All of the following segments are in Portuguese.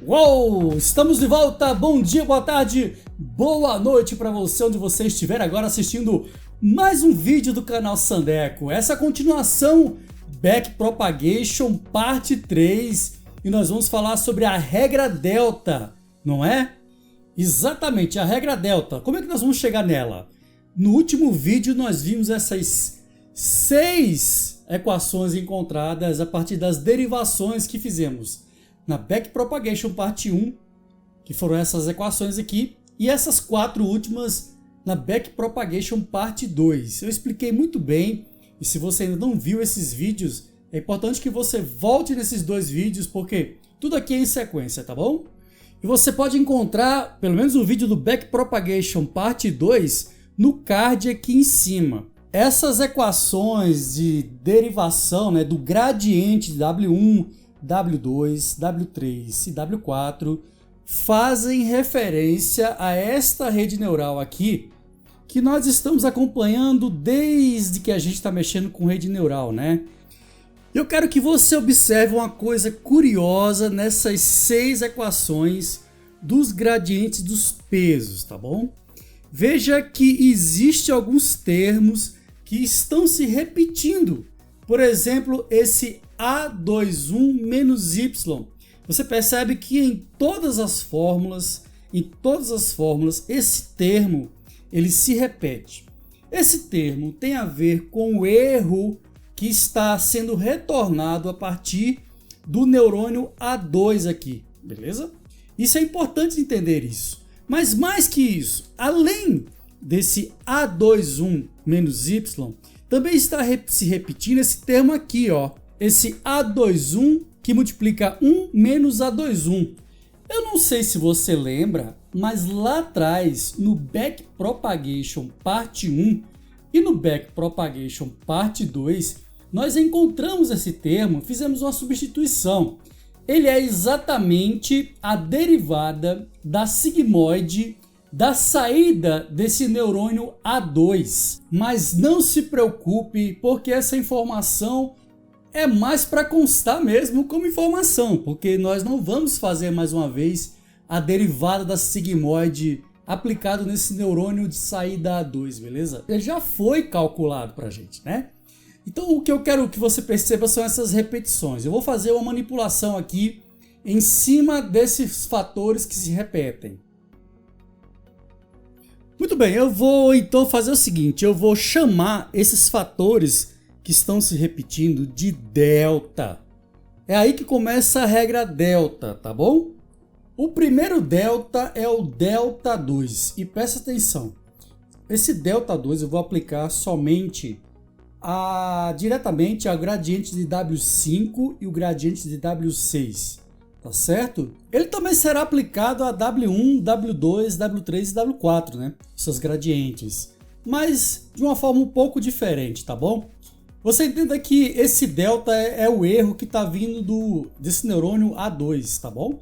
Uou! Estamos de volta! Bom dia, boa tarde, boa noite para você, onde você estiver agora assistindo mais um vídeo do canal Sandeco. Essa é a continuação Backpropagation parte 3 e nós vamos falar sobre a regra delta, não é? Exatamente, a regra delta. Como é que nós vamos chegar nela? No último vídeo nós vimos essas 6 equações encontradas a partir das derivações que fizemos na Backpropagation parte 1, que foram essas equações aqui, e essas 4 últimas na Backpropagation parte 2. Eu expliquei muito bem, e se você ainda não viu esses vídeos, é importante que você volte nesses 2 vídeos, porque tudo aqui é em sequência, tá bom? E você pode encontrar, pelo menos o vídeo do Backpropagation parte 2, no card aqui em cima. Essas equações de derivação, né, do gradiente de W1, W2, W3 e W4 fazem referência a esta rede neural aqui que nós estamos acompanhando desde que a gente está mexendo com rede neural, né? Eu quero que você observe uma coisa curiosa nessas 6 equações dos gradientes dos pesos, tá bom? Veja que existem alguns termos que estão se repetindo. Por exemplo, esse A21 menos Y. Você percebe que em todas as fórmulas, esse termo ele se repete. Esse termo tem a ver com o erro que está sendo retornado a partir do neurônio A2 aqui, beleza? Isso é importante entender isso. Mas mais que isso, além desse A21 menos Y, também está se repetindo esse termo aqui, ó. Esse A21 que multiplica 1 menos A21. Eu não sei se você lembra, mas lá atrás, no Backpropagation parte 1 e no Backpropagation parte 2, nós encontramos esse termo, fizemos uma substituição. Ele é exatamente a derivada da sigmoide da saída desse neurônio A2. Mas não se preocupe, porque essa informação é mais para constar mesmo como informação, porque nós não vamos fazer mais uma vez a derivada da sigmoide aplicado nesse neurônio de saída A2, beleza? Ele já foi calculado para a gente, né? Então o que eu quero que você perceba são essas repetições. Eu vou fazer uma manipulação aqui em cima desses fatores que se repetem. Muito bem, eu vou então fazer o seguinte, eu vou chamar esses fatores que estão se repetindo de delta. É aí que começa a regra delta, tá bom? O primeiro delta é o delta 2 e presta atenção, esse delta 2 eu vou aplicar somente diretamente ao gradiente de W5 e o gradiente de W6. Tá certo? Ele também será aplicado a W1, W2, W3 e W4, né? Seus gradientes. Mas de uma forma um pouco diferente, tá bom? Você entenda que esse delta é o erro que está vindo desse neurônio A2, tá bom?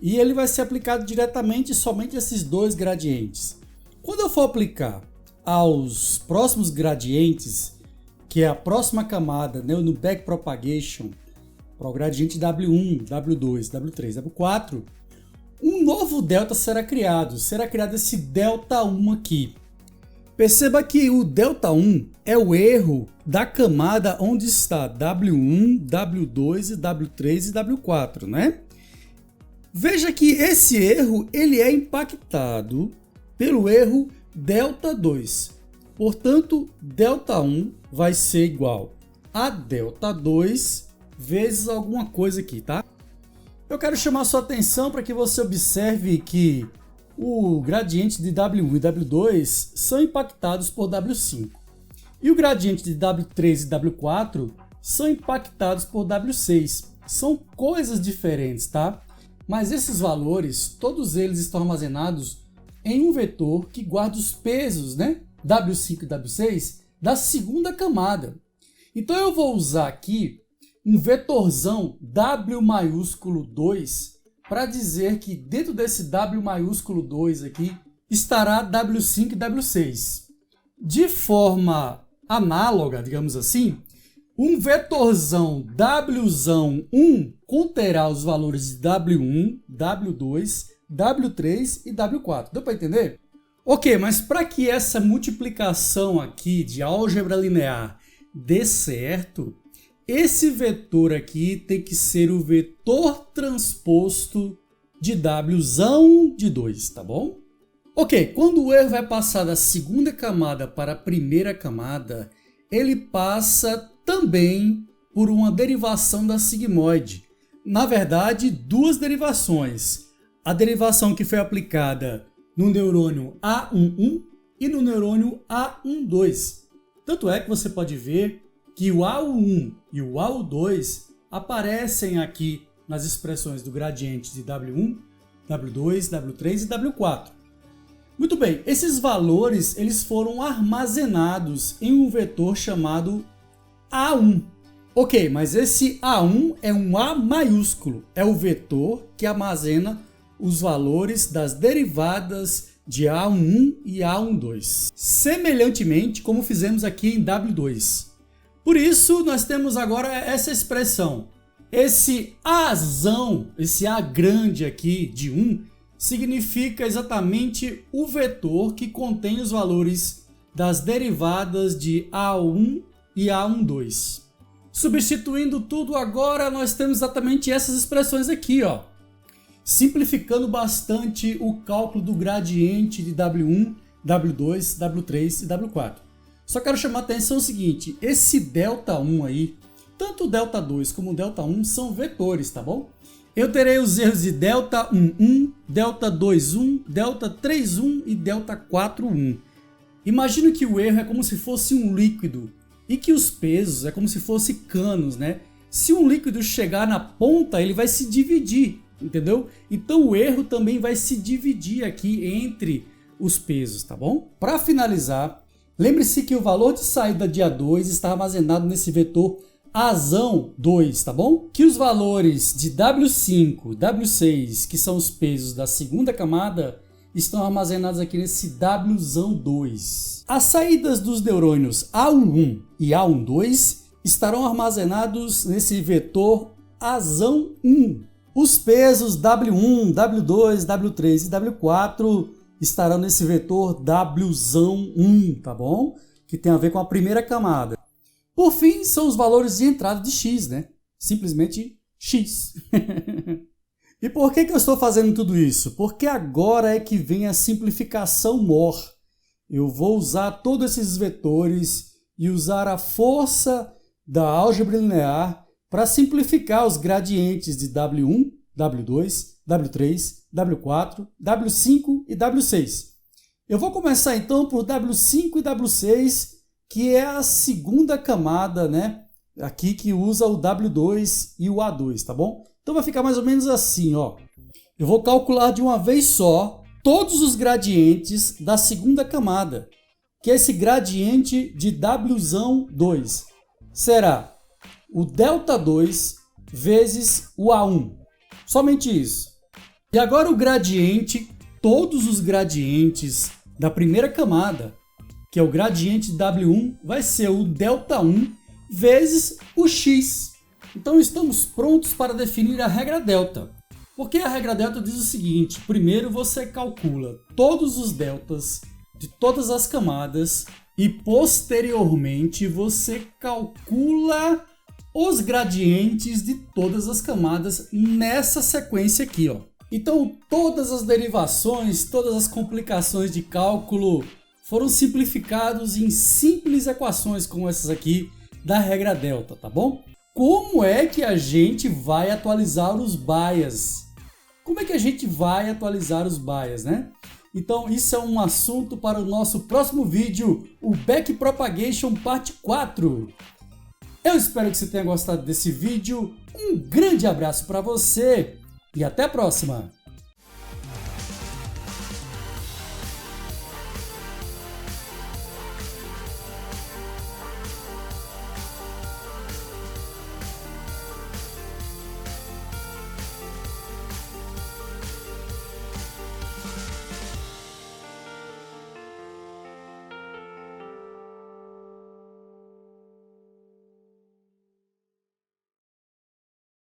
E ele vai ser aplicado diretamente somente a esses 2 gradientes. Quando eu for aplicar aos próximos gradientes, que é a próxima camada, né, no Backpropagation, para o gradiente W1, W2, W3, W4, um novo delta será criado esse delta 1 aqui. Perceba que o delta 1 é o erro da camada onde está W1, W2, W3 e W4, né? Veja que esse erro ele é impactado pelo erro delta 2. Portanto, delta 1 vai ser igual a delta 2 vezes alguma coisa aqui, tá? Eu quero chamar sua atenção para que você observe que o gradiente de W1 e W2 são impactados por W5. E o gradiente de W3 e W4 são impactados por W6. São coisas diferentes, tá? Mas esses valores, todos eles estão armazenados em um vetor que guarda os pesos, né? W5 e W6 da segunda camada. Então eu vou usar aqui um vetorzão W maiúsculo 2 para dizer que dentro desse W maiúsculo 2 aqui estará W5 e W6. De forma análoga, digamos assim, Um vetorzão Wzão 1 conterá os valores de W1, W2, W3 e W4. Deu para entender? Ok, mas para que essa multiplicação aqui de álgebra linear dê certo, esse vetor aqui tem que ser o vetor transposto de Wzão de 2, tá bom? Ok, quando o erro vai passar da segunda camada para a primeira camada, ele passa também por uma derivação da sigmoide. Na verdade, duas derivações. A derivação que foi aplicada no neurônio A11 e no neurônio A12. Tanto é que você pode ver que o A1 e o A2 aparecem aqui nas expressões do gradiente de W1, W2, W3 e W4. Muito bem, esses valores eles foram armazenados em um vetor chamado A1. Ok, mas esse A1 é um A maiúsculo, é o vetor que armazena os valores das derivadas de A11 e A12, semelhantemente como fizemos aqui em W2. Por isso, nós temos agora essa expressão. Esse Azão, esse A grande aqui de 1, significa exatamente o vetor que contém os valores das derivadas de A1 e A12. Substituindo tudo agora, nós temos exatamente essas expressões aqui, ó. Simplificando bastante o cálculo do gradiente de W1, W2, W3 e W4. Só quero chamar a atenção o seguinte, esse ΔI aí, tanto o ΔI como o ΔI são vetores, tá bom? Eu terei os erros de ΔI11, ΔI21, ΔI31 e ΔI41. Imagino que o erro é como se fosse um líquido e que os pesos é como se fossem canos, né? Se um líquido chegar na ponta, ele vai se dividir, entendeu? Então o erro também vai se dividir aqui entre os pesos, tá bom? Para finalizar, lembre-se que o valor de saída de A2 está armazenado nesse vetor Azão 2, tá bom? Que os valores de W5, W6, que são os pesos da segunda camada, estão armazenados aqui nesse Wzão 2. As saídas dos neurônios A11 e A12 estarão armazenados nesse vetor Azão 1. Os pesos W1, W2, W3 e W4 estarão nesse vetor Wzão 1, tá bom? Que tem a ver com a primeira camada. Por fim, são os valores de entrada de x, né? Simplesmente x. E por que eu estou fazendo tudo isso? Porque agora é que vem a simplificação mor. Eu vou usar todos esses vetores e usar a força da álgebra linear para simplificar os gradientes de W1, W2, W3, W4, W5 e W6. Eu vou começar então por W5 e W6, que é a segunda camada, né? Aqui que usa o W2 e o A2, tá bom? Então vai ficar mais ou menos assim, ó. Eu vou calcular de uma vez só todos os gradientes da segunda camada, que é esse gradiente de Wzão 2. Será o ΔI2 vezes o A1. Somente isso. E agora o gradiente, todos os gradientes da primeira camada, que é o gradiente de W1, vai ser o ΔI1 vezes o x. Então estamos prontos para definir a regra delta. Porque a regra delta diz o seguinte, primeiro você calcula todos os deltas de todas as camadas e posteriormente você calcula os gradientes de todas as camadas nessa sequência aqui, ó. Então todas as derivações, todas as complicações de cálculo foram simplificados em simples equações como essas aqui da regra delta, tá bom? Como é que a gente vai atualizar os bias? Como é que a gente vai atualizar os bias, né? Então isso é um assunto para o nosso próximo vídeo, o Backpropagation parte 4. Eu espero que você tenha gostado desse vídeo, um grande abraço para você e até a próxima!